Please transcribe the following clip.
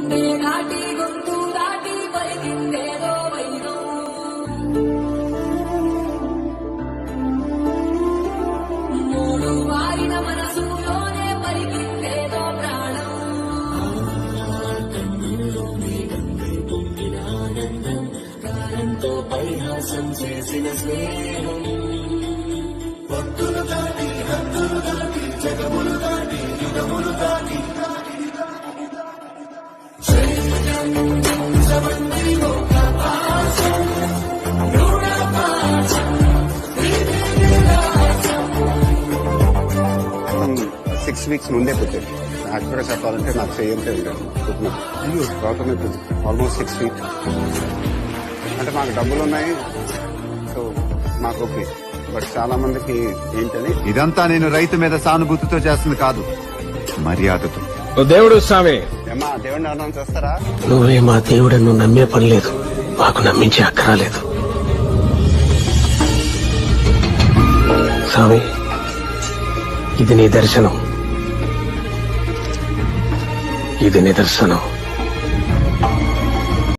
గుండె దాటి గొంతు దాటి పలికిందేదో వైరం మూడు వారిన మనసులోనే పలికిందేదో ప్రాణం కాలంతో పరిహాసం చేసిన స్నేహం భక్తులు దాటి హద్దులు దాటి జగములు దాటి యుగములు దాటి సిక్స్ వీక్స్ ముందే పుట్టింది. యాక్చువల్గా చెప్పాలంటే నాకు చేయంతే ఉండేది గౌతమ్ ఆల్మోస్ట్ 6 feet. అంటే మాకు డబ్బులు ఉన్నాయి, సో మాకు ఓకే. బట్ చాలా మందికి ఏంటని ఇదంతా నేను రైతు మీద సానుభూతితో చేస్తుంది కాదు, మర్యాదతో. దేవుడు స్వామి, ఏమా దేవుడిని ఎవరైనా చేస్తారా? నువ్వే మా దేవుడని నువ్వు నమ్మే పని లేదు, మాకు నమ్మించే అక్కరాలేదు. స్వామి, ఇది నీ దర్శనం, ఇది నిదర్శనం.